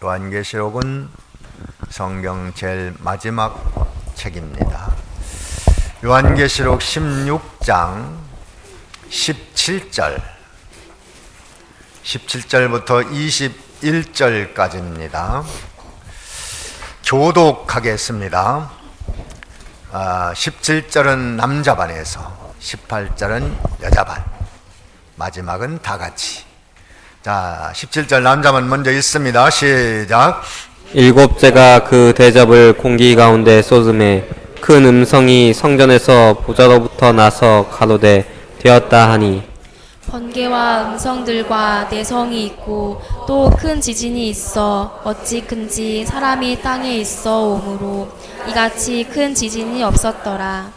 요한계시록은 성경 제일 마지막 책입니다. 요한계시록 16장 17절부터 21절까지입니다. 교독하겠습니다. 17절은 남자반에서 18절은 여자반, 마지막은 다 같이. 자, 17절 남자반 먼저 읽습니다. 시작. 일곱째가 그 대접을 공기 가운데 쏟음에 큰 음성이 성전에서 보좌로부터 나서 가로되 되었다 하니, 번개와 음성들과 내성이 있고 또 큰 지진이 있어 어찌 큰지 사람이 땅에 있어 오므로 이같이 큰 지진이 없었더라.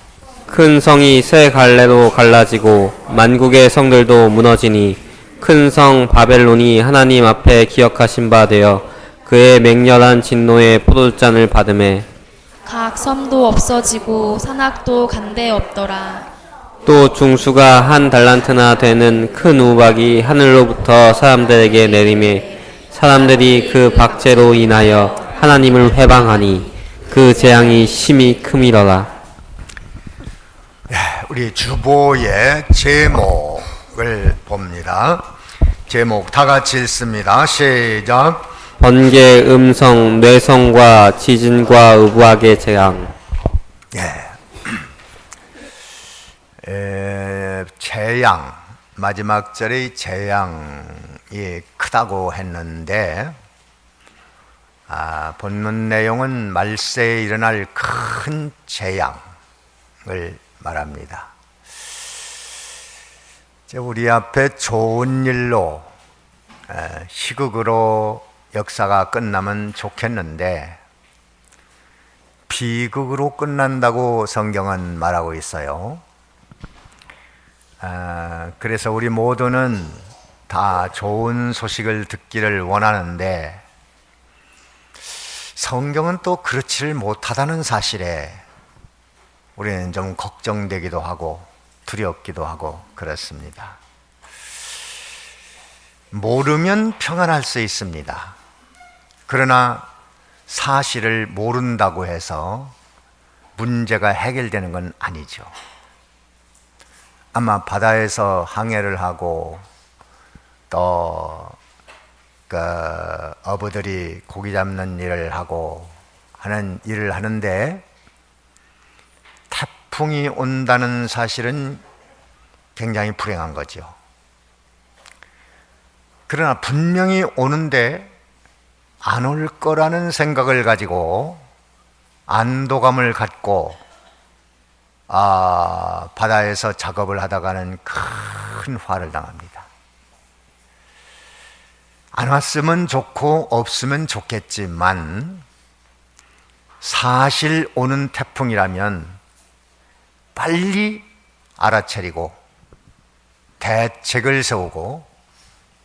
큰 성이 세 갈래로 갈라지고 만국의 성들도 무너지니 큰 성 바벨론이 하나님 앞에 기억하신 바 되어 그의 맹렬한 진노의 포도잔을 받음에 각 섬도 없어지고 산악도 간데 없더라. 또 중수가 한 달란트나 되는 큰 우박이 하늘로부터 사람들에게 내림에 사람들이 그 박제로 인하여 하나님을 회방하니 그 재앙이 심히 크미러라. 우리 주보의 제목을 봅니다. 제목 다 같이 읽습니다. 시작. 번개, 음성, 뇌성과 지진과 우박의 재앙. 재앙, 마지막 절의 재앙이 크다고 했는데, 본문 내용은 말세에 일어날 큰 재앙을 말합니다. 우리 앞에 좋은 일로, 희극으로 역사가 끝나면 좋겠는데 비극으로 끝난다고 성경은 말하고 있어요. 그래서 우리 모두는 다 좋은 소식을 듣기를 원하는데 성경은 또 그렇지를 못하다는 사실에 우리는 좀 걱정되기도 하고 두렵기도 하고 그렇습니다. 모르면 평안할 수 있습니다. 그러나 사실을 모른다고 해서 문제가 해결되는 건 아니죠. 아마 바다에서 항해를 하고 또 어부들이 고기 잡는 일을 하고 하는 일을 하는데 태풍이 온다는 사실은 굉장히 불행한 거죠. 그러나 분명히 오는데 안 올 거라는 생각을 가지고 안도감을 갖고 바다에서 작업을 하다가는 큰 화를 당합니다. 안 왔으면 좋고 없으면 좋겠지만 사실 오는 태풍이라면 빨리 알아차리고 대책을 세우고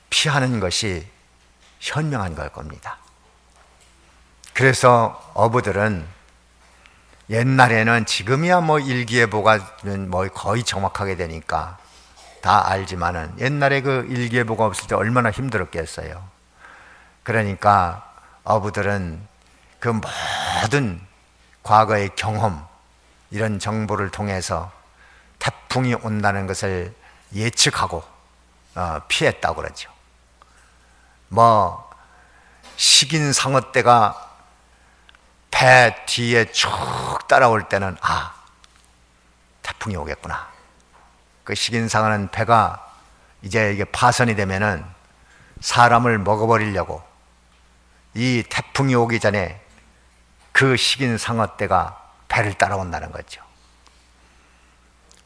피하는 것이 현명한 걸 겁니다. 그래서 어부들은 옛날에는 지금이야 일기예보가 거의 정확하게 되니까 다 알지만은 옛날에 그 일기예보가 없을 때 얼마나 힘들었겠어요. 그러니까 어부들은 그 모든 과거의 경험 이런 정보를 통해서 태풍이 온다는 것을 예측하고 피했다고 그러죠. 식인 상어떼가 배 뒤에 쭉 따라올 때는 태풍이 오겠구나. 그 식인 상어는 배가 이제 이게 파선이 되면은 사람을 먹어버리려고 이 태풍이 오기 전에 그 식인 상어떼가 배를 따라온다는 거죠.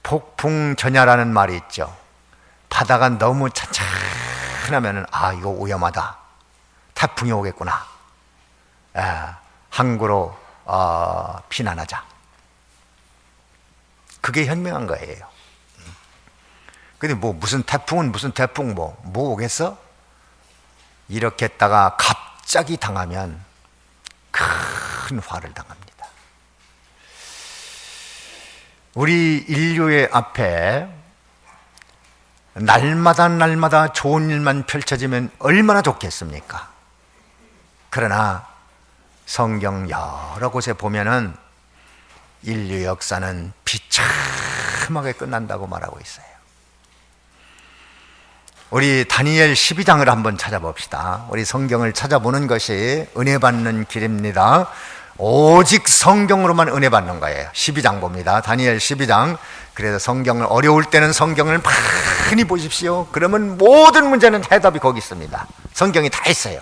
폭풍전야라는 말이 있죠. 바다가 너무 찬찬하면은 이거 위험하다. 태풍이 오겠구나. 항구로 피난하자. 그게 현명한 거예요. 근데 무슨 태풍은 무슨 태풍 뭐 오겠어? 이렇게 했다가 갑자기 당하면 큰 화를 당합니다. 우리 인류의 앞에 날마다 좋은 일만 펼쳐지면 얼마나 좋겠습니까? 그러나 성경 여러 곳에 보면은 인류 역사는 비참하게 끝난다고 말하고 있어요. 우리 다니엘 12장을 한번 찾아봅시다. 우리 성경을 찾아보는 것이 은혜 받는 길입니다. 오직 성경으로만 은혜 받는 거예요. 12장 봅니다. 다니엘 12장. 그래서 성경을 어려울 때는 성경을 많이 보십시오. 그러면 모든 문제는 해답이 거기 있습니다. 성경이 다 있어요.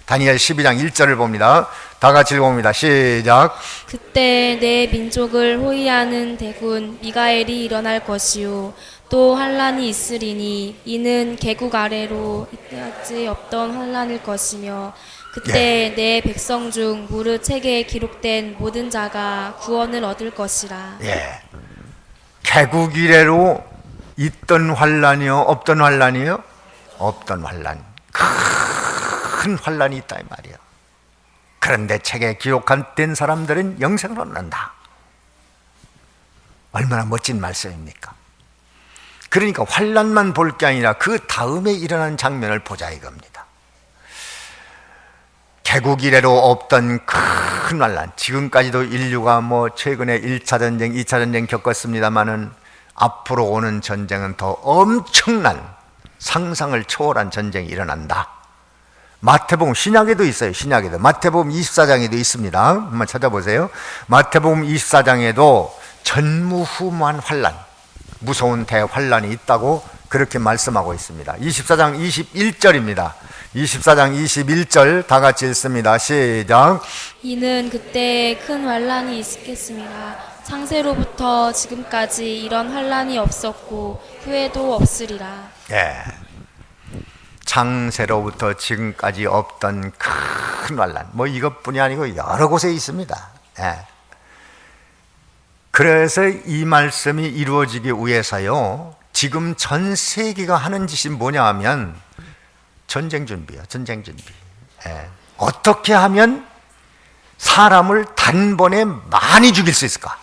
다니엘 12장 1절을 봅니다. 다 같이 읽어봅니다. 시작. 그때 내 민족을 호위하는 대군 미가엘이 일어날 것이요 또 환란이 있으리니 이는 개국 아래로 이때까지 없던 환란일 것이며 그때 내 백성 중 무릇 책에 기록된 모든 자가 구원을 얻을 것이라. 개국 이래로 있던 환란이요 없던 환란이요? 없던 환란. 큰 환란이 있다 이 말이에요. 그런데 책에 기록된 사람들은 영생을 얻는다. 얼마나 멋진 말씀입니까? 그러니까 환란만 볼 게 아니라 그 다음에 일어나는 장면을 보자 이겁니다. 개국 이래로 없던 큰 환란. 지금까지도 인류가 최근에 1차 전쟁, 2차 전쟁 겪었습니다마는 앞으로 오는 전쟁은 더 엄청난 상상을 초월한 전쟁이 일어난다. 마태복음 신약에도 있어요. 신약에도 마태복음 24장에도 있습니다. 한번 찾아보세요. 마태복음 24장에도 전무후무한 환란, 무서운 대환란이 있다고 그렇게 말씀하고 있습니다. 24장 21절입니다. 24장 21절 다 같이 읽습니다. 시작. 이는 그때 큰 환란이 있겠습니다. 창세로부터 지금까지 이런 환란이 없었고 후에도 없으리라. 창세로부터 지금까지 없던 큰 환란, 이것뿐이 아니고 여러 곳에 있습니다. 그래서 이 말씀이 이루어지기 위해서요, 지금 전 세계가 하는 짓이 뭐냐 하면 전쟁 준비요. 전쟁 준비. 어떻게 하면 사람을 단번에 많이 죽일 수 있을까?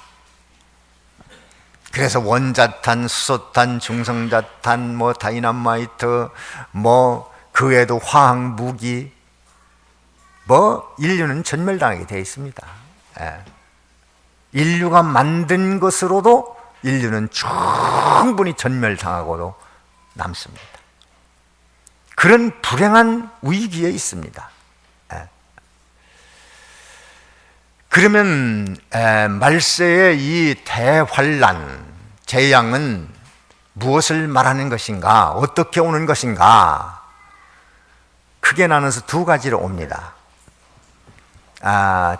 그래서 원자탄, 수소탄, 중성자탄, 다이너마이트, 그 외에도 화학 무기, 인류는 전멸당하게 되어 있습니다. 인류가 만든 것으로도 인류는 충분히 전멸당하고도 남습니다. 그런 불행한 위기에 있습니다. 그러면 말세의 이 대환란, 재앙은 무엇을 말하는 것인가? 어떻게 오는 것인가? 크게 나눠서 두 가지로 옵니다.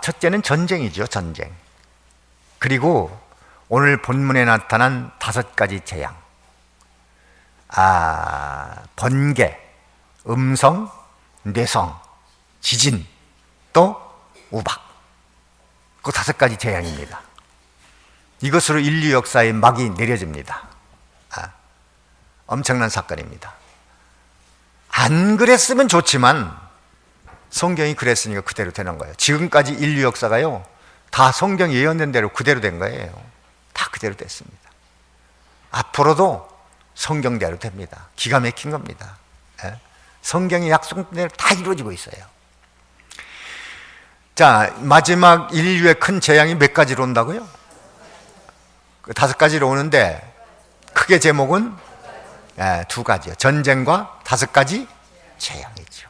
첫째는 전쟁이죠. 전쟁. 그리고 오늘 본문에 나타난 5가지 재앙. 번개, 음성, 뇌성, 지진, 또 우박. 그 5가지 재앙입니다. 이것으로 인류 역사의 막이 내려집니다. 엄청난 사건입니다. 안 그랬으면 좋지만 성경이 그랬으니까 그대로 되는 거예요. 지금까지 인류 역사가요, 다 성경 예언된 대로 그대로 된 거예요. 다 그대로 됐습니다. 앞으로도 성경대로 됩니다. 기가 막힌 겁니다. 성경의 약속된 대로 다 이루어지고 있어요. 자, 마지막 인류의 큰 재앙이 몇 가지로 온다고요? 5가지로 오는데 크게 제목은 2가지요. 전쟁과 5가지 재앙이죠.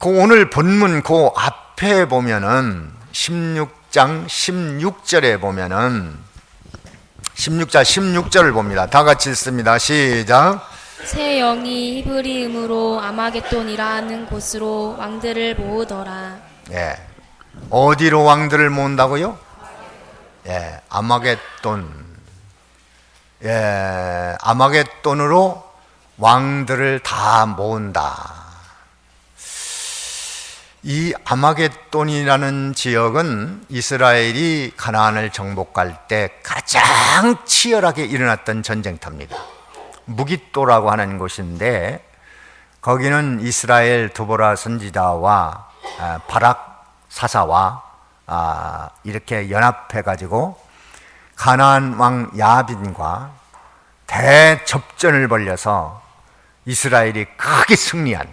오늘 본문 그 앞에 보면은 16장 16절에 보면은 16장 16절을 봅니다. 다 같이 읽습니다. 시작. 새 영이 히브리음으로 아마겟돈이라는 곳으로 왕들을 모으더라. 어디로 왕들을 모은다고요? 아마겟돈. 아마겟돈으로 왕들을 다 모은다. 이 아마겟돈이라는 지역은 이스라엘이 가나안을 정복할 때 가장 치열하게 일어났던 전쟁터입니다. 무깃도라고 하는 곳인데 거기는 이스라엘 두보라 선지자와 바락 사사와 이렇게 연합해가지고 가나안 왕 야빈과 대접전을 벌여서 이스라엘이 크게 승리한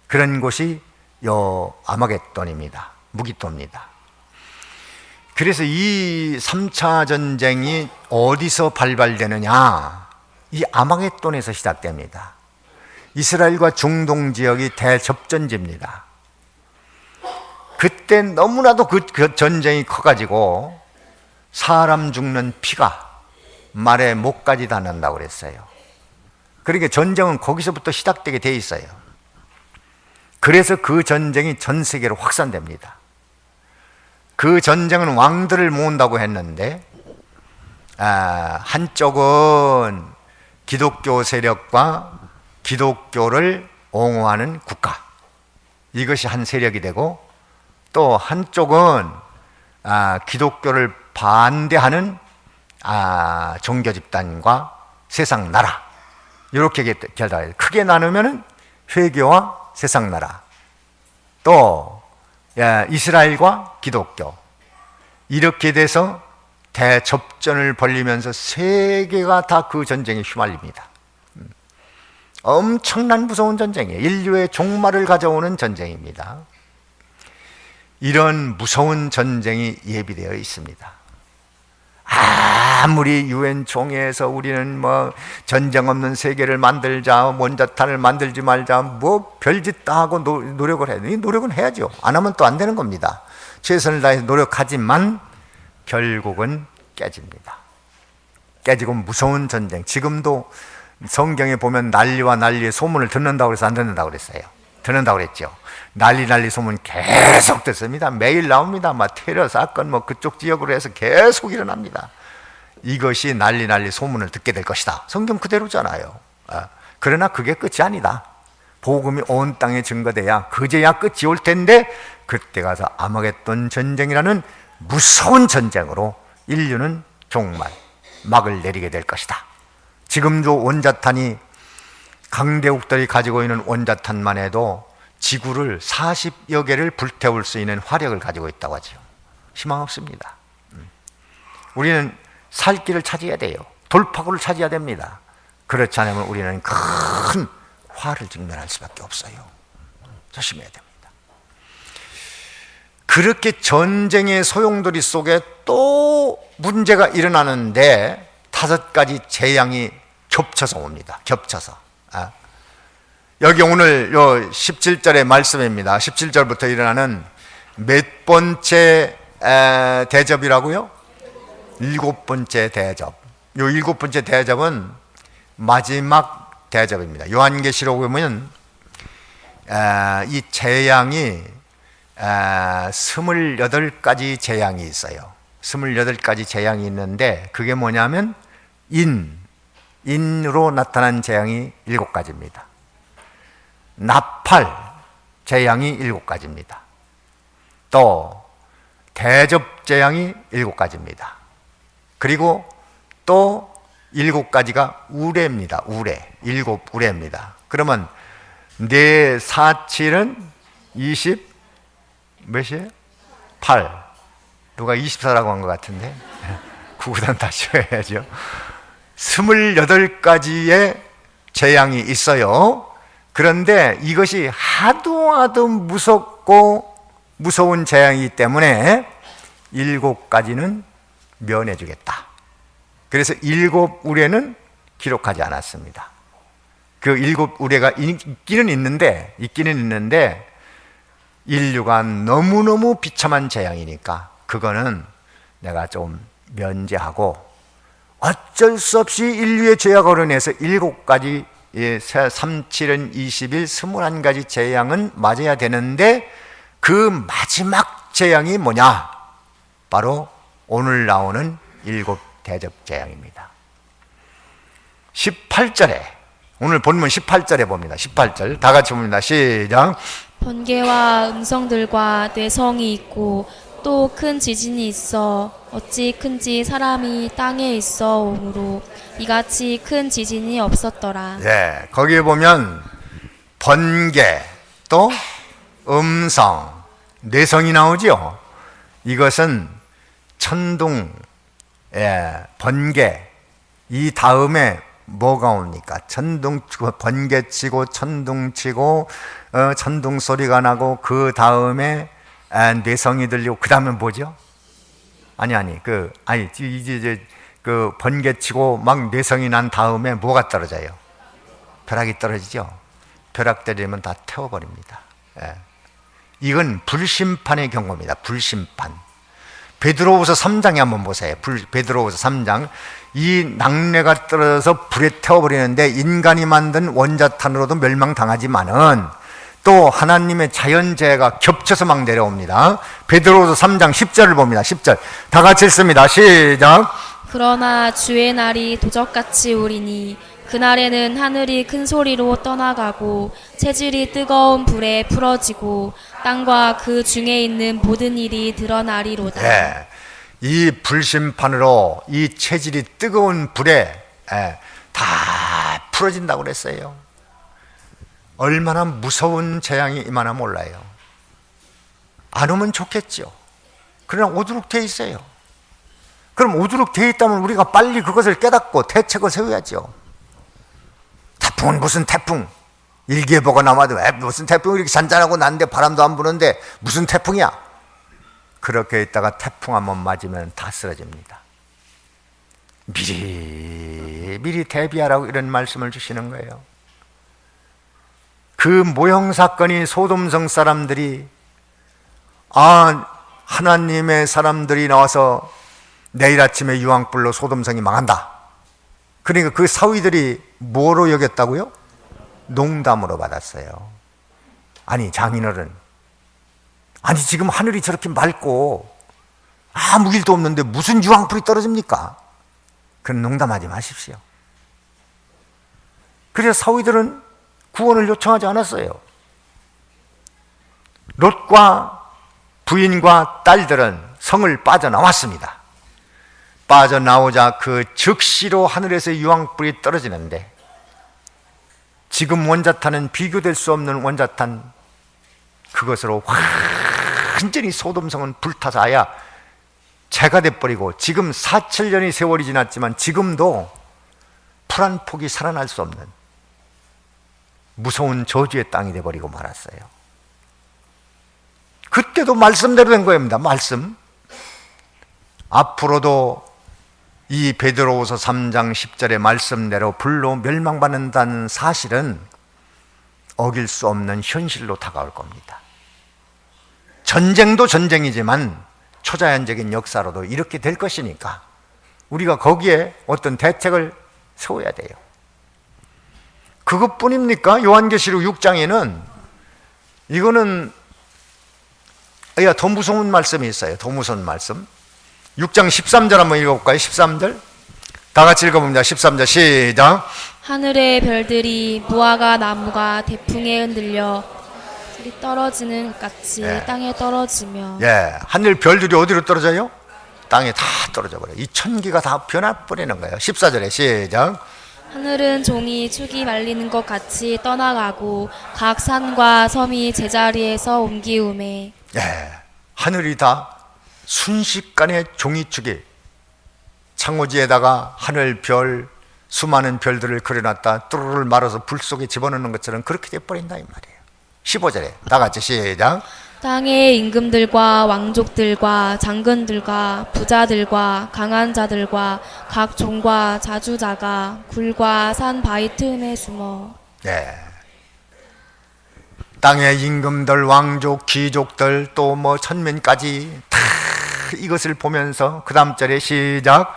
그런 곳이 요 아마겟돈입니다. 무기토입니다. 그래서 이 3차 전쟁이 어디서 발발되느냐? 이 아마겟돈에서 시작됩니다. 이스라엘과 중동 지역이 대접전지입니다. 그때 너무나도 그 전쟁이 커가지고 사람 죽는 피가 말의 목까지 닿는다고 그랬어요. 그러니까 전쟁은 거기서부터 시작되게 돼 있어요. 그래서 그 전쟁이 전 세계로 확산됩니다. 그 전쟁은 왕들을 모은다고 했는데 한쪽은 기독교 세력과 기독교를 옹호하는 국가, 이것이 한 세력이 되고, 또 한쪽은 기독교를 반대하는 종교 집단과 세상 나라, 이렇게 결단해요. 크게 나누면 회교와 세상 나라, 또 이스라엘과 기독교, 이렇게 돼서 대접전을 벌리면서 세계가 다 그 전쟁에 휘말립니다. 엄청난 무서운 전쟁이에요. 인류의 종말을 가져오는 전쟁입니다. 이런 무서운 전쟁이 예비되어 있습니다. 아무리 유엔 총회에서 우리는 뭐 전쟁 없는 세계를 만들자, 원자탄을 만들지 말자, 뭐 별짓 다 하고 노력을 해야 돼요. 노력은 해야죠. 안 하면 또 안 되는 겁니다. 최선을 다해서 노력하지만 결국은 깨집니다. 깨지고 무서운 전쟁. 지금도 성경에 보면 난리와 난리의 소문을 듣는다고 해서 안 듣는다고 그랬어요. 듣는다고 그랬죠. 난리 소문 계속 듣습니다. 매일 나옵니다. 막 테러 사건 뭐 그쪽 지역으로 해서 계속 일어납니다. 이것이 난리 소문을 듣게 될 것이다. 성경 그대로잖아요. 그러나 그게 끝이 아니다. 복음이 온 땅에 증거돼야 그제야 끝이 올 텐데, 그때 가서 아마겟돈 전쟁이라는 무서운 전쟁으로 인류는 종말, 막을 내리게 될 것이다. 지금도 원자탄이, 강대국들이 가지고 있는 원자탄만 해도 지구를 40여 개를 불태울 수 있는 화력을 가지고 있다고 하죠. 희망 없습니다. 우리는 살 길을 찾아야 돼요. 돌파구를 찾아야 됩니다. 그렇지 않으면 우리는 큰 화를 직면할 수밖에 없어요. 조심해야 됩니다. 그렇게 전쟁의 소용돌이 속에 또 문제가 일어나는데 5가지 재앙이 겹쳐서 옵니다. 겹쳐서. 여기 오늘 요 17절의 말씀입니다. 17절부터 일어나는 몇 번째 대접이라고요? 7번째 대접. 요 7번째 대접은 마지막 대접입니다. 요한계시록에 보면 이 재앙이 28가지 재앙이 있어요. 28가지 재앙이 있는데, 그게 뭐냐면 인으로 나타난 재앙이 7가지입니다. 나팔 재앙이 7가지입니다. 또 대접 재앙이 7가지입니다. 그리고 또 7가지가 우레입니다. 우레, 7우레입니다. 그러면 4, 4, 7은 20 몇이에요? 8. 누가 24라고 한 것 같은데 구구단 다시 해야죠. 28가지의 재앙이 있어요. 그런데 이것이 하도 무섭고 무서운 재앙이기 때문에 7가지는 면해주겠다. 그래서 7우레는 기록하지 않았습니다. 그 7우레가 있기는 있는데 인류가 너무너무 비참한 재앙이니까 그거는 내가 좀 면제하고, 어쩔 수 없이 인류의 죄악으로 인해서 7가지, 3, 7은 21, 21가지 재앙은 맞아야 되는데, 그 마지막 재앙이 뭐냐? 바로 오늘 나오는 7대접 재앙입니다. 18절에, 오늘 본문 18절에 봅니다. 18절 다 같이 봅니다. 시작. 번개와 음성들과 뇌성이 있고 또 큰 지진이 있어 어찌 큰지 사람이 땅에 있어 오므로 이같이 큰 지진이 없었더라. 예, 거기에 보면 번개, 또 음성, 뇌성이 나오죠. 이것은 천둥, 번개, 이 다음에 뭐가 옵니까? 번개치고 천둥치고 천둥 소리가 나고 그 다음에 뇌성이 들리고 그 다음에 뭐죠? 이제 그 번개치고 막 뇌성이 난 다음에 뭐가 떨어져요? 벼락이 떨어지죠. 벼락 때리면 다 태워버립니다. 이건 불심판의 경고입니다. 불심판. 베드로후서 3장에 한번 보세요. 베드로후서 3장. 이 낙뢰가 떨어져서 불에 태워버리는데 인간이 만든 원자탄으로도 멸망당하지만은 또 하나님의 자연재해가 겹쳐서 막 내려옵니다. 베드로후서 3장 10절을 봅니다. 10절 다 같이 읽습니다. 시작. 그러나 주의 날이 도적같이 오리니 그날에는 하늘이 큰 소리로 떠나가고 체질이 뜨거운 불에 풀어지고 땅과 그 중에 있는 모든 일이 드러나리로다. 예, 이 불심판으로 이 체질이 뜨거운 불에 다 풀어진다고 그랬어요. 얼마나 무서운 재앙이 임하나 몰라요. 안 오면 좋겠죠. 그러나 오도록 돼 있어요. 그럼 오도록 돼 있다면 우리가 빨리 그것을 깨닫고 대책을 세워야죠. 태풍은 무슨 태풍? 일기예보가 나와도 무슨 태풍이 이렇게 잔잔하고 난데 바람도 안 부는데 무슨 태풍이야? 그렇게 있다가 태풍 한번 맞으면 다 쓰러집니다. 미리 대비하라고 이런 말씀을 주시는 거예요. 그 모형 사건이 소돔성 사람들이 하나님의 사람들이 나와서 내일 아침에 유황불로 소돔성이 망한다. 그러니까 그 사위들이 뭐로 여겼다고요? 농담으로 받았어요. 아니 장인어른, 지금 하늘이 저렇게 맑고 아무 일도 없는데 무슨 유황불이 떨어집니까? 그런 농담하지 마십시오. 그래서 사위들은 구원을 요청하지 않았어요. 롯과 부인과 딸들은 성을 빠져나왔습니다. 빠져나오자 그 즉시로 하늘에서 유황불이 떨어지는데, 지금 원자탄은 비교될 수 없는 원자탄, 그것으로 완전히 소돔성은 불타서 아야 재가 돼버리고, 지금 4,7년의 세월이 지났지만 지금도 풀 한 폭이 살아날 수 없는 무서운 저주의 땅이 돼버리고 말았어요. 그때도 말씀대로 된 겁니다. 말씀. 앞으로도 이 베드로후서 3장 10절의 말씀대로 불로 멸망받는다는 사실은 어길 수 없는 현실로 다가올 겁니다. 전쟁도 전쟁이지만 초자연적인 역사로도 이렇게 될 것이니까 우리가 거기에 어떤 대책을 세워야 돼요. 그것뿐입니까? 요한계시록 6장에는 이거는 더 무서운 말씀이 있어요. 더 무서운 말씀. 6장 13절 한번 읽어볼까요? 13절 다 같이 읽어봅니다. 13절 시작. 하늘의 별들이 무화과 나무가 대풍에 흔들려 떨어지는 것 같이 땅에 떨어지며. 하늘 별들이 어디로 떨어져요? 땅에 다 떨어져 버려요. 이 천기가 다 변화버리는 거예요. 14절에 시작. 하늘은 종이 축이 말리는 것 같이 떠나가고 각 산과 섬이 제자리에서 옮기우매. 하늘이 다 순식간에 종이축이 창호지에다가 하늘 별, 수많은 별들을 그려놨다 뚜루를 말아서 불 속에 집어넣는 것처럼 그렇게 돼버린다 이 말이에요. 15절에 다 같이 시작. 땅의 임금들과 왕족들과 장군들과 부자들과 강한 자들과 각 종과 자주자가 굴과 산 바위 틈에 숨어. 땅의 임금들, 왕족, 귀족들, 또 뭐 천민까지 다 이것을 보면서 그 다음 절에 시작.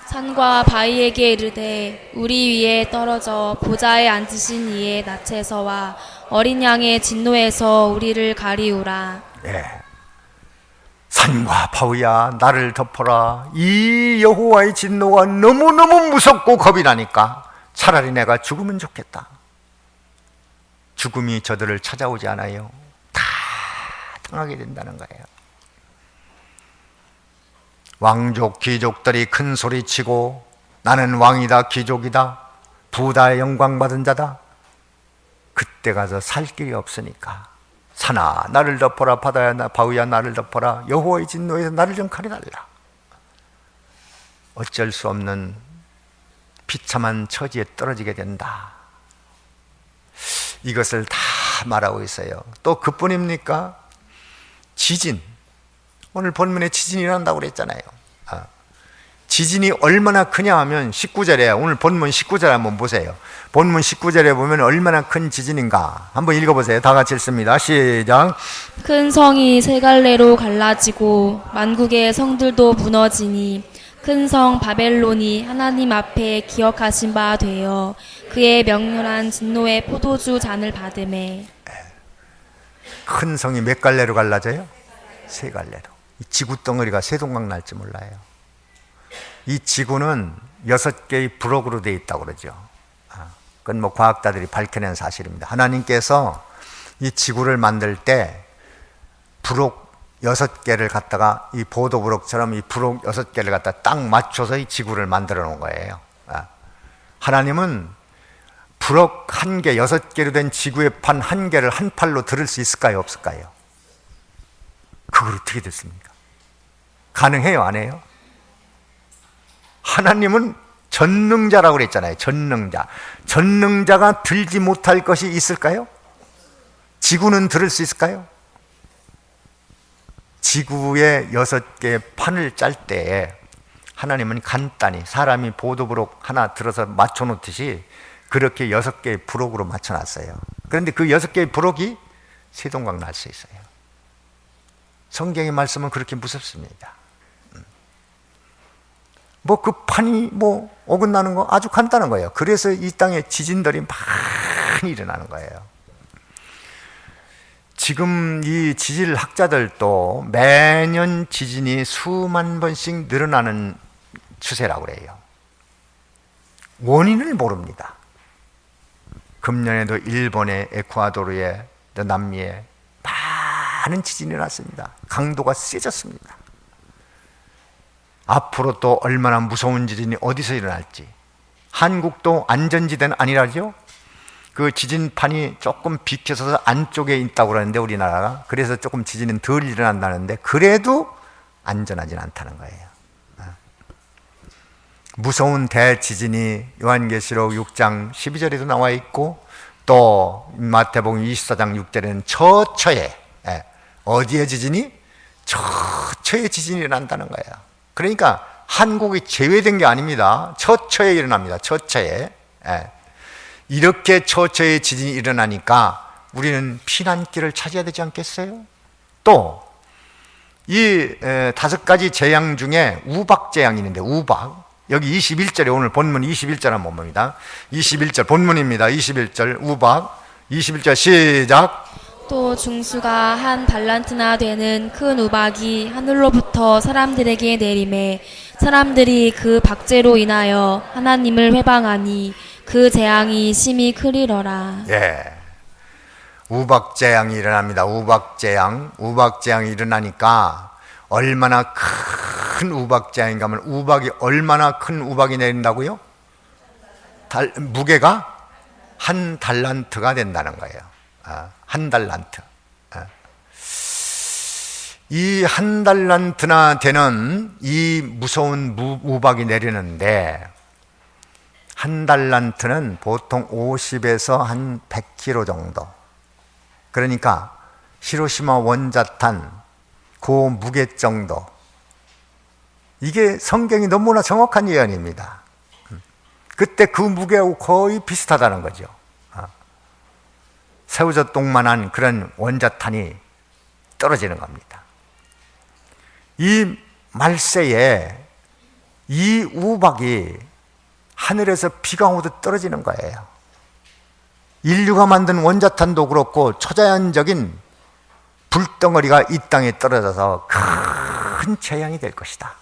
산과 바위에게 이르되 우리 위에 떨어져 보좌에 앉으신 이의 낯에서와 어린 양의 진노에서 우리를 가리우라. 산과 바위야 나를 덮어라. 이 여호와의 진노가 너무너무 무섭고 겁이 나니까 차라리 내가 죽으면 좋겠다. 죽음이 저들을 찾아오지 않아요. 다 당하게 된다는 거예요. 왕족, 귀족들이 큰 소리치고 나는 왕이다, 귀족이다, 부다의 영광받은 자다. 그때 가서 살 길이 없으니까 산아 나를 덮어라, 바다야 바위야 나를 덮어라, 여호와의 진노에서 나를 좀 가려달라. 어쩔 수 없는 비참한 처지에 떨어지게 된다. 이것을 다 말하고 있어요. 또 그뿐입니까? 지진. 오늘 본문에 지진이 일어난다고 그랬잖아요. 지진이 얼마나 크냐 하면 19절에, 오늘 본문 19절 한번 보세요. 본문 19절에 보면 얼마나 큰 지진인가 한번 읽어보세요. 다 같이 읽습니다. 시작. 큰 성이 세 갈래로 갈라지고 만국의 성들도 무너지니 큰 성 바벨론이 하나님 앞에 기억하신 바 되어 그의 명렬한 진노의 포도주 잔을 받음에. 큰 성이 몇 갈래로 갈라져요? 세 갈래로. 이 지구 덩어리가 세 동강 날지 몰라요. 이 지구는 6개의 부록으로 되어 있다고 그러죠. 그건 뭐 과학자들이 밝혀낸 사실입니다. 하나님께서 이 지구를 만들 때 부록 6개를 갖다가 이 보도부록처럼 이 부록 6개를 갖다 딱 맞춰서 이 지구를 만들어 놓은 거예요. 하나님은 부록 1개, 6개로 된 지구의 판 1개를 한 팔로 들을 수 있을까요? 없을까요? 그걸 어떻게 됐습니까? 가능해요? 안 해요? 하나님은 전능자라고 그랬잖아요. 전능자. 전능자가 들지 못할 것이 있을까요? 지구는 들을 수 있을까요? 지구의 6개의 판을 짤 때 하나님은 간단히 사람이 보도부록 하나 들어서 맞춰놓듯이 그렇게 6개의 부록으로 맞춰놨어요. 그런데 그 6개의 부록이 세동강 날 수 있어요. 성경의 말씀은 그렇게 무섭습니다. 뭐 그 판이 뭐 어긋나는 거 아주 간단한 거예요. 그래서 이 땅에 지진들이 많이 일어나는 거예요. 지금 이 지질학자들도 매년 지진이 수만 번씩 늘어나는 추세라고 그래요. 원인을 모릅니다. 금년에도 일본의 에쿠아도르에, 또 남미에 많은 지진이 났습니다. 강도가 세졌습니다. 앞으로 또 얼마나 무서운 지진이 어디서 일어날지. 한국도 안전지대는 아니라죠. 그 지진판이 조금 비켜서 안쪽에 있다고 그러는데 우리나라가, 그래서 조금 지진은 덜 일어난다는데 그래도 안전하진 않다는 거예요. 무서운 대지진이 요한계시록 6장 12절에도 나와 있고, 또 마태복음 24장 6절에는 처처에, 어디에 지진이? 처처에 지진이 일어난다는 거예요. 그러니까 한국이 제외된 게 아닙니다. 처처에 일어납니다. 처처에. 이렇게 처처에 지진이 일어나니까 우리는 피난길을 찾아야 되지 않겠어요? 또 이 5가지 재앙 중에 우박 재앙이 있는데, 우박, 여기 21절에 오늘 본문 21절 한번 봅니다. 21절 본문입니다. 21절 우박 21절 시작. 또 중수가 한 달란트나 되는 큰 우박이 하늘로부터 사람들에게 내림에 사람들이 그 박제로 인하여 하나님을 회방하니 그 재앙이 심히 크리러라. 예, 우박 재앙이 일어납니다. 우박 재앙이 일어나니까 얼마나 큰 우박 재앙인가 하면, 우박이 얼마나 큰 우박이 내린다고요? 무게가 한 달란트가 된다는 거예요. 한 달란트. 이 한 달란트나 되는 이 무서운 우박이 내리는데, 한 달란트는 보통 50에서 한 100kg 정도. 그러니까 히로시마 원자탄 그 무게 정도. 이게 성경이 너무나 정확한 예언입니다. 그때 그 무게하고 거의 비슷하다는 거죠. 새우젓똥만한 그런 원자탄이 떨어지는 겁니다. 이 말세에 이 우박이 하늘에서 비가 오듯 떨어지는 거예요. 인류가 만든 원자탄도 그렇고 초자연적인 불덩어리가 이 땅에 떨어져서 큰 재앙이 될 것이다.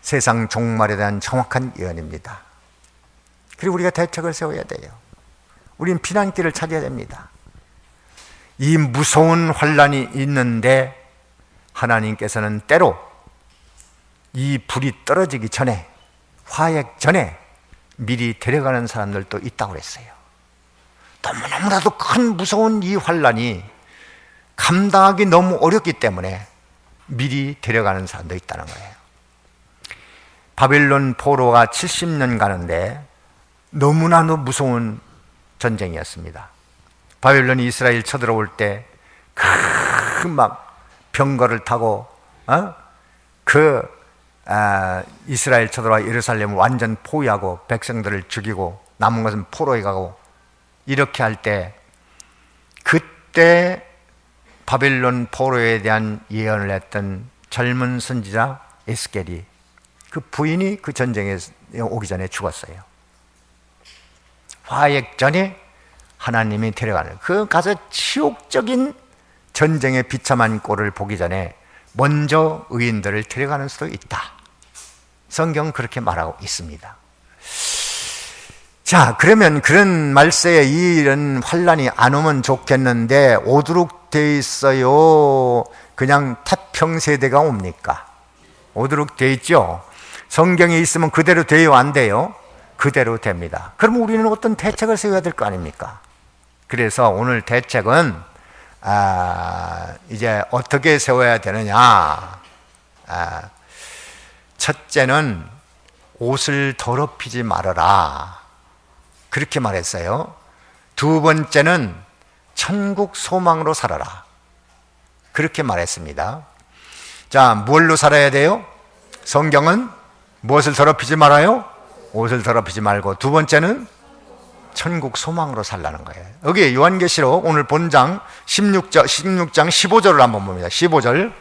세상 종말에 대한 정확한 예언입니다. 그리고 우리가 대책을 세워야 돼요. 우리는 피난길을 찾아야 됩니다. 이 무서운 환란이 있는데 하나님께서는 때로 이 불이 떨어지기 전에, 화약 전에 미리 데려가는 사람들도 있다고 그랬어요. 너무나도 큰 무서운 이 환란이 감당하기 너무 어렵기 때문에 미리 데려가는 사람도 있다는 거예요. 바빌론 포로가 70년 가는데 너무나도 무서운 전쟁이었습니다. 바빌론이 이스라엘 쳐들어올 때 큰 막 병거를 타고 이스라엘 쳐들어와 예루살렘을 완전 포위하고 백성들을 죽이고 남은 것은 포로에 가고 이렇게 할 때, 그때 바빌론 포로에 대한 예언을 했던 젊은 선지자 에스겔이, 그 부인이 그 전쟁에 오기 전에 죽었어요. 화액전에 하나님이 데려가는, 그 가서 치욕적인 전쟁의 비참한 꼴을 보기 전에 먼저 의인들을 데려가는 수도 있다. 성경은 그렇게 말하고 있습니다. 자, 그러면 그런 말세에 이런 환란이 안 오면 좋겠는데 오도록 돼 있어요? 그냥 태평세대가 옵니까? 오도록 돼 있죠? 성경에 있으면 그대로 돼요, 안 돼요? 그대로 됩니다. 그럼 우리는 어떤 대책을 세워야 될 거 아닙니까? 그래서 오늘 대책은 이제 어떻게 세워야 되느냐? 첫째는 옷을 더럽히지 말아라, 그렇게 말했어요. 두 번째는 천국 소망으로 살아라, 그렇게 말했습니다. 자, 뭘로 살아야 돼요? 성경은 무엇을 더럽히지 말아요? 옷을 더럽히지 말고, 두 번째는 천국 소망으로 살라는 거예요. 여기 요한계시록 오늘 본장 16장 15절을 한번 봅니다. 15절.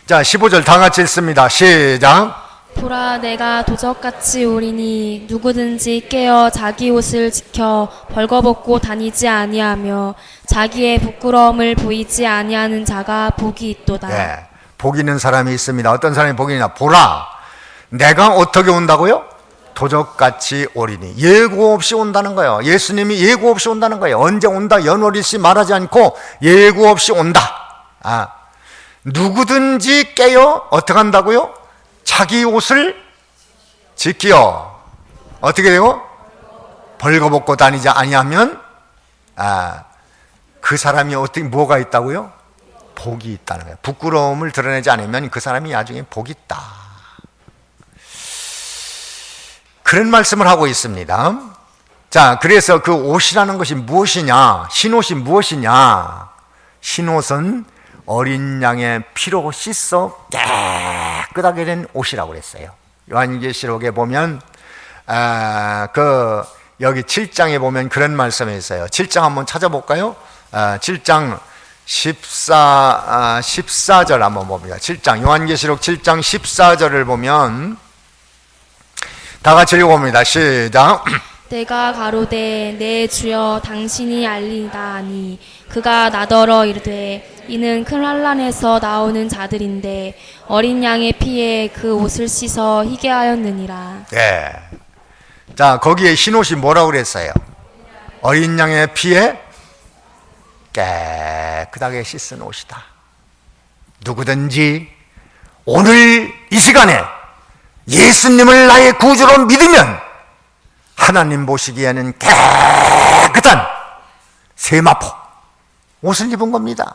자, 15절 다 같이 읽습니다. 시작. 보라, 내가 도적같이 오리니 누구든지 깨어 자기 옷을 지켜 벌거벗고 다니지 아니하며 자기의 부끄러움을 보이지 아니하는 자가 복이 있도다. 네, 복 있는 사람이 있습니다. 어떤 사람이 복이 있냐? 보라, 내가 어떻게 온다고요? 도적같이 오리니. 예고 없이 온다는 거예요. 예수님이 예고 없이 온다는 거예요. 언제 온다 연월일시 말하지 않고 예고 없이 온다. 누구든지 깨어 어떻게 한다고요? 자기 옷을 지키어 어떻게 돼요? 벌거벗고 다니지 아니하면 그 사람이 어떻게 뭐가 있다고요? 복이 있다는 거예요. 부끄러움을 드러내지 않으면 그 사람이 나중에 복이 있다. 그런 말씀을 하고 있습니다. 자, 그래서 그 옷이라는 것이 무엇이냐? 흰옷이 무엇이냐? 흰옷은 어린 양의 피로 씻어 깨끗하게 된 옷이라고 그랬어요. 요한계시록에 보면 여기 7장에 보면 그런 말씀이 있어요. 7장 한번 찾아볼까요? 7장 14절 한번 봅니다. 7장 요한계시록 7장 14절을 보면 다 같이 읽어봅니다. 시작. 내가 가로되 내 주여 당신이 알리다 하니 그가 나더러 이르되 이는 큰 환란에서 나오는 자들인데 어린 양의 피에 그 옷을 씻어 희게 하였느니라. 네. 자, 거기에 흰옷이 뭐라고 그랬어요? 어린 양의 피에 깨끗하게 씻은 옷이다. 누구든지 오늘 이 시간에 예수님을 나의 구주로 믿으면 하나님 보시기에는 깨끗한 세마포 옷을 입은 겁니다.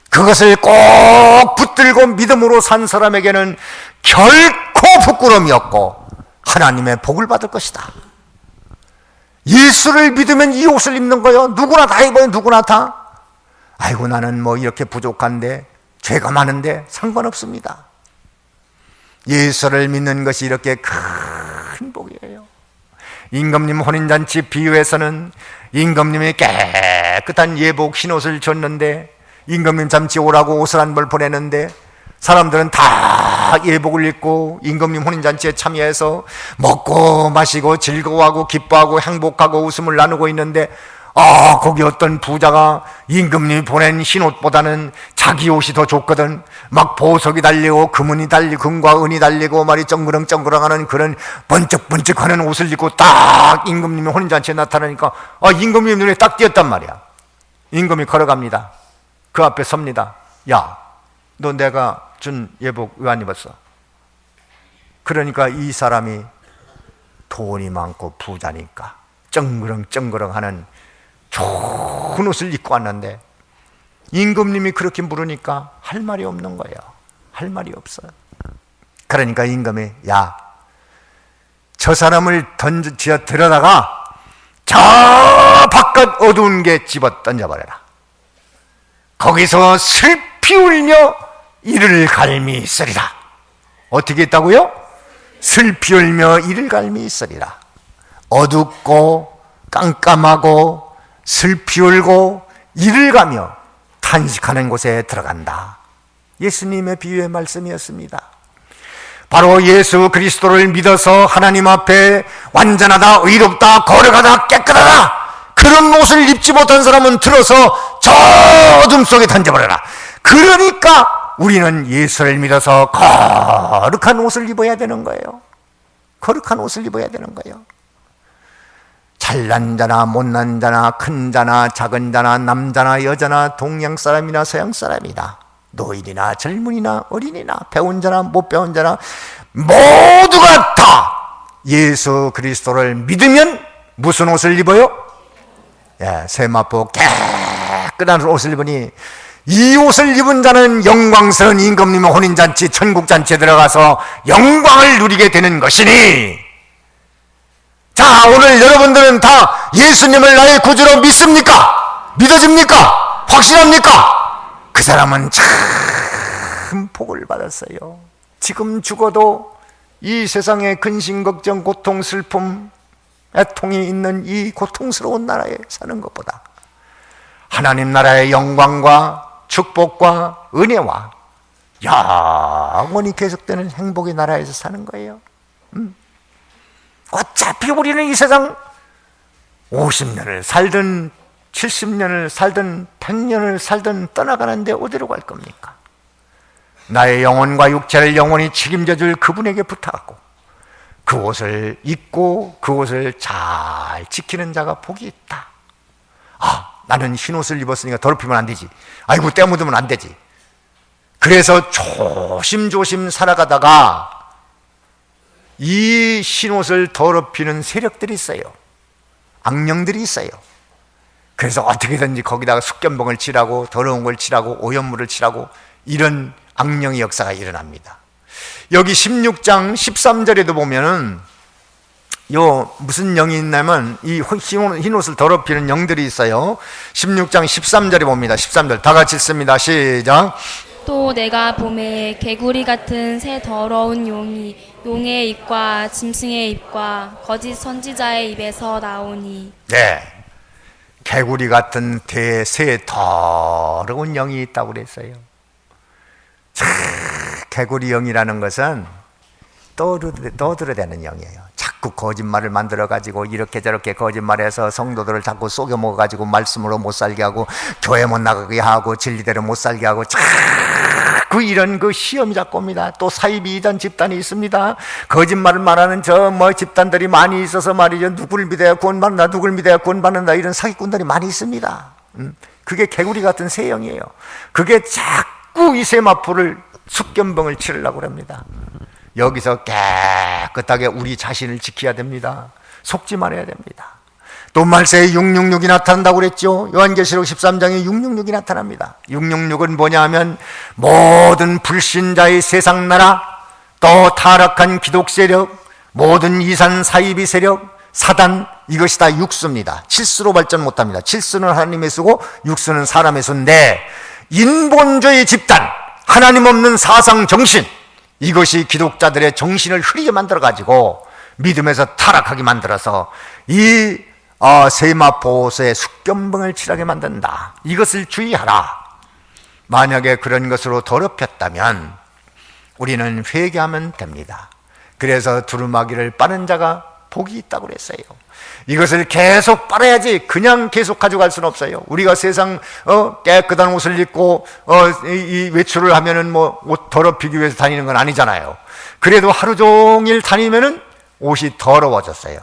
그것을 꼭 붙들고 믿음으로 산 사람에게는 결코 부끄러움이 없고 하나님의 복을 받을 것이다. 예수를 믿으면 이 옷을 입는 거예요. 누구나 다 입어요. 누구나 다. 아이고, 나는 뭐 이렇게 부족한데, 죄가 많은데 상관없습니다. 예수를 믿는 것이 이렇게 큰 복이에요. 임금님 혼인잔치 비유에서는 임금님이 깨끗한 예복 흰옷을 줬는데, 임금님 잔치 오라고 옷을 한 벌 보내는데 사람들은 다 예복을 입고 임금님 혼인잔치에 참여해서 먹고 마시고 즐거워하고 기뻐하고 행복하고 웃음을 나누고 있는데, 거기 어떤 부자가 임금님이 보낸 흰옷보다는 자기 옷이 더 좋거든. 막 보석이 달리고 금은이 달리고 금과 은이 달리고 말이 쩡그렁쩡그렁하는 그런 번쩍번쩍하는 옷을 입고 딱 임금님이 혼인잔치에 나타나니까 임금님 눈에 딱 띄었단 말이야. 임금이 걸어갑니다. 그 앞에 섭니다. 야, 너 내가 준 예복 왜 안 입었어? 그러니까 이 사람이 돈이 많고 부자니까 쩡그렁쩡그렁하는 좋은 옷을 입고 왔는데 임금님이 그렇게 물으니까 할 말이 없는 거예요. 할 말이 없어요. 그러니까 임금이 야, 저 사람을 들여다가 저 바깥 어두운 게 집어 던져버려라. 거기서 슬피 울며 이를 갈미 있으리라. 어떻게 했다고요? 슬피 울며 이를 갈미 있으리라. 어둡고 깜깜하고 슬피 울고 이를 가며 탄식하는 곳에 들어간다. 예수님의 비유의 말씀이었습니다. 바로 예수 그리스도를 믿어서 하나님 앞에 완전하다, 의롭다, 거룩하다, 깨끗하다, 그런 옷을 입지 못한 사람은 들어서 저 어둠 속에 던져버려라. 그러니까 우리는 예수를 믿어서 거룩한 옷을 입어야 되는 거예요. 거룩한 옷을 입어야 되는 거예요. 잘난 자나 못난 자나 큰 자나 작은 자나 남자나 여자나 동양 사람이나 서양 사람이나 노인이나 젊은이나 어린이나 배운 자나 못 배운 자나 모두가 다 예수 그리스도를 믿으면 무슨 옷을 입어요? 세마포 깨끗한 옷을 입으니 이 옷을 입은 자는 영광스러운 임금님의 혼인잔치 천국잔치에 들어가서 영광을 누리게 되는 것이니, 자, 오늘 여러분들은 다 예수님을 나의 구주로 믿습니까? 믿어집니까? 확신합니까? 그 사람은 참 복을 받았어요. 지금 죽어도 이 세상에 근심, 걱정, 고통, 슬픔, 애통이 있는 이 고통스러운 나라에 사는 것보다 하나님 나라의 영광과 축복과 은혜와 영원히 계속되는 행복의 나라에서 사는 거예요. 어차피 우리는 이 세상 50년을 살든 70년을 살든 100년을 살든 떠나가는데 어디로 갈 겁니까? 나의 영혼과 육체를 영원히 책임져 줄 그분에게 부탁하고 그 옷을 입고 그 옷을 잘 지키는 자가 복이 있다. 아, 나는 흰 옷을 입었으니까 더럽히면 안 되지. 아이고, 때 묻으면 안 되지. 그래서 조심조심 살아가다가 이 흰 옷을 더럽히는 세력들이 있어요. 악령들이 있어요. 그래서 어떻게든지 거기다가 숙견봉을 칠하고 더러운 걸 칠하고 오염물을 칠하고 이런 악령의 역사가 일어납니다. 여기 16장 13절에도 보면은 무슨 영이 있냐면 이 흰 옷을 더럽히는 영들이 있어요. 16장 13절에 봅니다. 13절 다 같이 읽습니다. 시작. 또 내가 봄에 개구리 같은 새 더러운 용의 입과 짐승의 입과 거짓 선지자의 입에서 나오니. 네, 개구리 같은 새 더러운 영이 있다고 그랬어요. 개구리 영이라는 것은 떠들어대는 영이에요. 자꾸 거짓말을 만들어가지고 이렇게 저렇게 거짓말해서 성도들을 자꾸 속여먹어가지고 말씀으로 못 살게 하고 교회 못 나가게 하고 진리대로 못 살게 하고 자꾸 이런 그 시험이 자꾸 옵니다. 또 사이비 이단 집단이 있습니다. 거짓말을 말하는 집단들이 많이 있어서 말이죠. 누구를 믿어야 구원받는다, 누구를 믿어야 구원받는다, 이런 사기꾼들이 많이 있습니다. 그게 개구리 같은 새 영이에요. 그게 자꾸 이 세마포를 숙견병을 치르려고 합니다. 여기서 깨끗하게 우리 자신을 지켜야 됩니다. 속지 말아야 됩니다. 또 말세에 666이 나타난다고 그랬죠. 요한계시록 13장에 666이 나타납니다. 666은 뭐냐 하면 모든 불신자의 세상 나라, 또 타락한 기독 세력, 모든 이산 사이비 세력, 사단, 이것이 다 육수입니다. 칠수로 발전 못합니다. 칠수는 하나님의 수고 육수는 사람의 수인데, 인본주의 집단, 하나님 없는 사상 정신, 이것이 기독자들의 정신을 흐리게 만들어가지고 믿음에서 타락하게 만들어서 이 세마포옷에 숙견병을 칠하게 만든다. 이것을 주의하라. 만약에 그런 것으로 더럽혔다면 우리는 회개하면 됩니다. 그래서 두루마기를 빠는 자가 복이 있다고 그랬어요. 이것을 계속 빨아야지 그냥 계속 가져갈 수는 없어요. 우리가 세상 깨끗한 옷을 입고 이 외출을 하면은 뭐 옷 더럽히기 위해서 다니는 건 아니잖아요. 그래도 하루 종일 다니면은 옷이 더러워졌어요.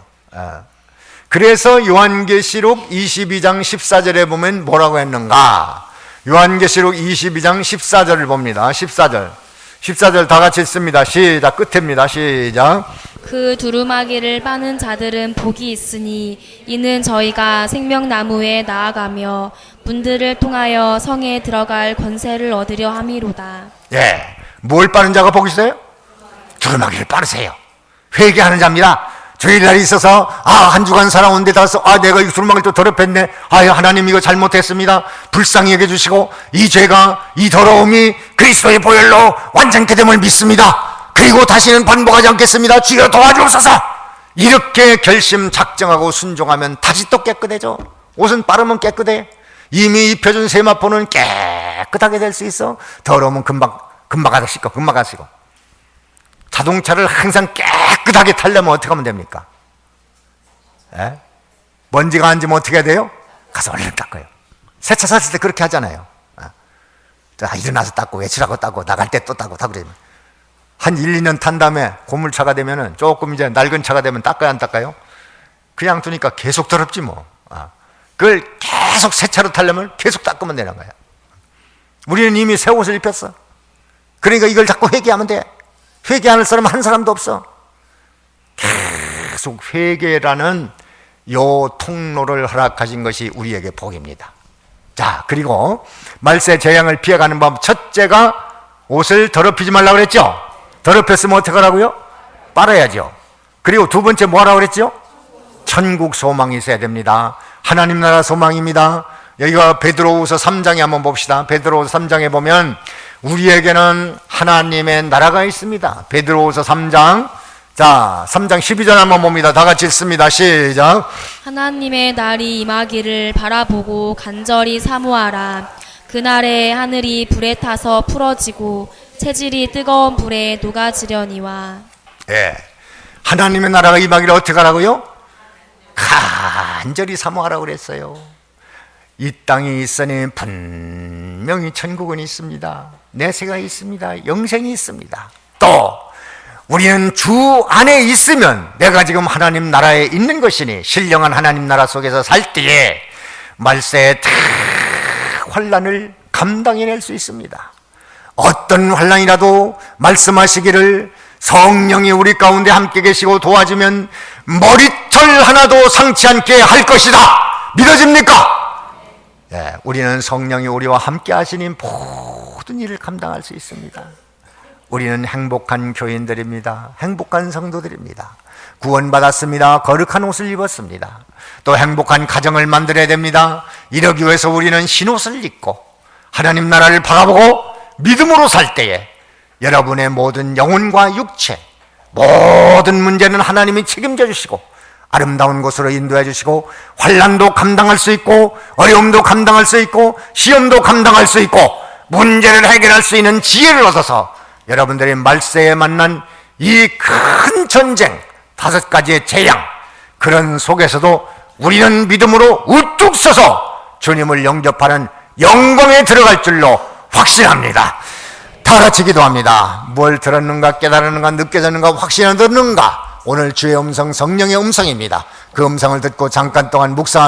그래서 요한계시록 22장 14절에 보면 뭐라고 했는가? 요한계시록 22장 14절을 봅니다. 14절 다 같이 읽습니다. 시작. 끝입니다. 시작. 그 두루마기를 빠는 자들은 복이 있으니 이는 저희가 생명나무에 나아가며 문들을 통하여 성에 들어갈 권세를 얻으려 함이로다. 예, 뭘 빠는 자가 복이 있어요? 두루마기를 빠르세요. 회개하는 자입니다. 주일날이 있어서 한 주간 살아온 데 다서 내가 이 두루마기를 또 더럽혔네. 하나님 이거 잘못했습니다. 불쌍히 여겨주시고 이 죄가, 이 더러움이 그리스도의 보혈로 완전케 됨을 믿습니다. 그리고 다시는 반복하지 않겠습니다. 주여 도와주옵소서. 이렇게 결심 작정하고 순종하면 다시 또 깨끗해져. 옷은 빠르면 깨끗해. 이미 입혀준 세마포는 깨끗하게 될 수 있어. 더러우면 금방 씻고 금방 가시고. 자동차를 항상 깨끗하게 타려면 어떻게 하면 됩니까? 먼지가 앉으면 어떻게 해야 돼요? 가서 얼른 닦아요. 새 차 샀을 때 그렇게 하잖아요. 일어나서 닦고 외출하고 닦고 나갈 때 또 닦고 다 그러면 한 1, 2년 탄 다음에 고물차가 되면은 조금 이제 낡은 차가 되면 닦아야 안 닦아요? 그냥 두니까 계속 더럽지 뭐. 그걸 계속 새 차로 타려면 계속 닦으면 되는 거야. 우리는 이미 새 옷을 입혔어. 그러니까 이걸 자꾸 회개하면 돼. 회개하는 사람은 한 사람도 없어. 계속 회개라는 요 통로를 허락하신 것이 우리에게 복입니다. 자, 그리고 말세 재앙을 피해가는 법, 첫째가 옷을 더럽히지 말라고 그랬죠? 더럽혔으면 어떻게 하라고요? 빨아야죠. 그리고 두 번째 뭐 하라고 그랬죠? 천국 소망이 있어야 됩니다. 하나님 나라 소망입니다. 여기가 베드로후서 3장에 한번 봅시다. 베드로후서 3장에 보면 우리에게는 하나님의 나라가 있습니다. 베드로후서 3장, 자 3장 12절 한번 봅니다. 다 같이 읽습니다. 시작. 하나님의 날이 임하기를 바라보고 간절히 사모하라. 그날에 하늘이 불에 타서 풀어지고 체질이 뜨거운 불에 녹아지려니와. 하나님의 나라가 임하기를 어떻게 하라고요? 간절히 사모하라고 그랬어요. 이 땅이 있으니 분명히 천국은 있습니다. 내세가 있습니다. 영생이 있습니다. 또 우리는 주 안에 있으면 내가 지금 하나님 나라에 있는 것이니 신령한 하나님 나라 속에서 살 때에 말세의 환난을 감당해낼 수 있습니다. 어떤 환난이라도 말씀하시기를 성령이 우리 가운데 함께 계시고 도와주면 머리털 하나도 상치 않게 할 것이다. 믿어집니까? 우리는 성령이 우리와 함께 하시니 모든 일을 감당할 수 있습니다. 우리는 행복한 교인들입니다. 행복한 성도들입니다. 구원받았습니다. 거룩한 옷을 입었습니다. 또 행복한 가정을 만들어야 됩니다. 이러기 위해서 우리는 흰옷을 입고 하나님 나라를 바라보고 믿음으로 살 때에 여러분의 모든 영혼과 육체, 모든 문제는 하나님이 책임져 주시고 아름다운 곳으로 인도해 주시고 환난도 감당할 수 있고 어려움도 감당할 수 있고 시험도 감당할 수 있고 문제를 해결할 수 있는 지혜를 얻어서 여러분들이 말세에 만난 이 큰 전쟁, 5가지의 재앙, 그런 속에서도 우리는 믿음으로 우뚝 서서 주님을 영접하는 영광에 들어갈 줄로 확신합니다. 다 같이 기도합니다. 뭘 들었는가, 깨달았는가, 느껴졌는가, 확신을 듣는가? 오늘 주의 음성, 성령의 음성입니다. 그 음성을 듣고 잠깐 동안 묵상합니다.